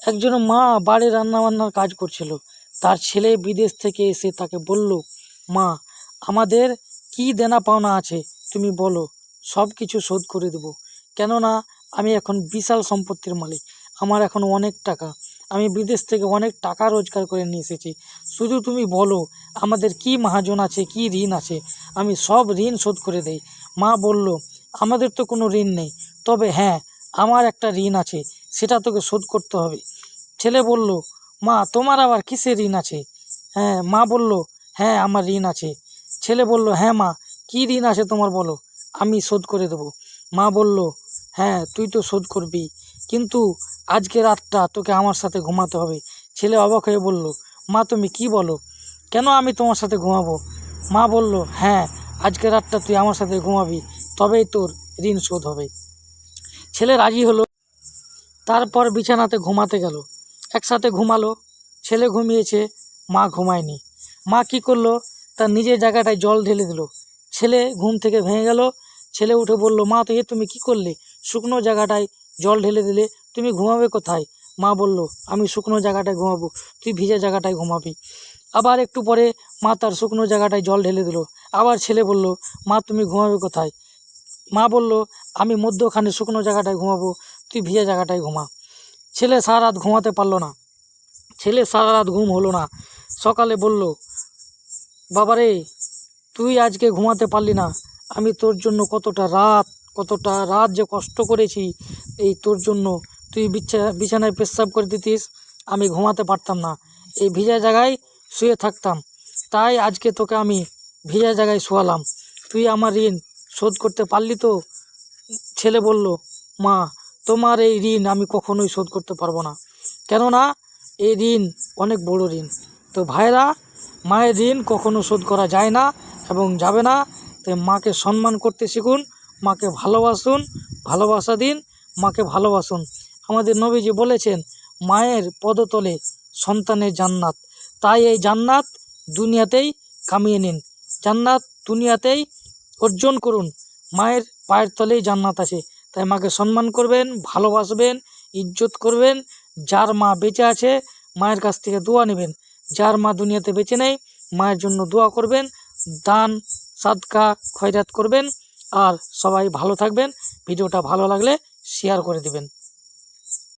একজন মা বাড়ি রান্নাবান্নার কাজ করছিল। তার ছেলে বিদেশ থেকে এসে তাকে বলল, মা, আমাদের কি দেনা পাওনা আছে তুমি বলো, সব কিছু শোধ করে দেবো। কেননা আমি এখন বিশাল সম্পত্তির মালিক, আমার এখন অনেক টাকা, আমি বিদেশ থেকে অনেক টাকা রোজগার করে নিয়ে এসেছি। শুধু তুমি বলো আমাদের কি মহাজন আছে, কি ঋণ আছে, আমি সব ঋণ শোধ করে দেই। মা বলল, আমাদের তো কোনো ঋণ নেই, তবে হ্যাঁ, আমার একটা ঋণ আছে, সেটা তোকে শোধ করতে হবে। ছেলে বলল, মা, তোমার আবার কিসের ঋণ আছে? হ্যাঁ, মা বলল, হ্যাঁ, আমার ঋণ আছে। ছেলে বলল, হ্যাঁ মা, কী ঋণ আছে তোমার বলো, আমি শোধ করে দেবো। মা বলল, হ্যাঁ, তুই তো শোধ করবি, কিন্তু আজকে রাতটা তোকে আমার সাথে ঘুমাতে হবে। ছেলে অবাক হয়ে বলল, মা, তুমি কি বলো? কেন আমি তোমার সাথে ঘুমাবো? মা বলল, হ্যাঁ, আজকে রাতটা তুই আমার সাথে ঘুমাবি, তবেই তোর ঋণ শোধ হবে। ছেলে রাজি হলো। তারপর বিছানাতে ঘুমাতে গেল। একসাথে ঘুমালো। ছেলে ঘুমিয়েছে, মা ঘুমায়নি। মা কী করলো, তার নিজের জায়গাটায় জল ঢেলে দিল। ছেলে ঘুম থেকে ভেঙে গেল। ছেলে উঠে বলল, মা, তো তুমি কি করলে? শুকনো জায়গাটায় জল ঢেলে দিলে, তুমি ঘুমাবে কোথায়? মা বলল, আমি শুকনো জায়গাটায় ঘুমাবো, তুই ভিজে জায়গাটায় ঘুমাবি। আবার একটু পরে মা তার শুকনো জায়গাটায় জল ঢেলে দিল। আবার ছেলে বলল, মা, তুমি ঘুমাবে কোথায়? মা বলল, আমি মধ্যখানে শুকনো জায়গাটায় ঘুমাবো, তুই ভিজে জায়গাটায় ঘুমা। ছেলে সারা রাত ঘুমাতে পারল না। ছেলে সারা রাত ঘুম হলো না। সকালে বলল, বাবারে, তুই আজকে ঘুমাতে পারলি না, আমি তোর জন্য কতটা রাত যে কষ্ট করেছি এই তোর জন্য। তুই বিছানায় পেচ্ছাব করে দিতিস, আমি ঘুমাতে পারতাম না, এই ভিজা জায়গায় শুয়ে থাকতাম, তাই আজকে তোকে আমি ভিজা জায়গায় শোয়ালাম। তুই আমার ঋণ শোধ করতে পারলি তো? ছেলে বলল, মা, তোমার এই ঋণ আমি কখনোই শোধ করতে পারবো না, কেননা এই ঋণ অনেক বড় ঋণ। তো ভাইরা, মায়ের ঋণ কখনো শোধ করা যায় না এবং যাবে না। তাই মাকে সম্মান করতে শিখুন, মাকে ভালোবাসুন, ভালোবাসা দিন, মাকে ভালোবাসুন। আমাদের নবীজি বলেছেন, মায়ের পদতলে সন্তানের জান্নাত। তাই এই জান্নাত দুনিয়াতেই কামিয়ে নিন, জান্নাত দুনিয়াতেই অর্জন করুন। মায়ের পায়ের তলেই জান্নাত আছে। তাই মাকে সম্মান করবেন, ভালোবাসবেন, ইজ্জত করবেন। যার মা বেঁচে আছে মায়ের কাছ থেকে দোয়া নেবেন, যার মা দুনিয়াতে বেঁচে নেই মায়ের জন্য দোয়া করবেন, দান সাদকা খয়রাত করবেন। আর সবাই ভালো থাকবেন। ভিডিওটা ভালো লাগলে শেয়ার করে দিবেন।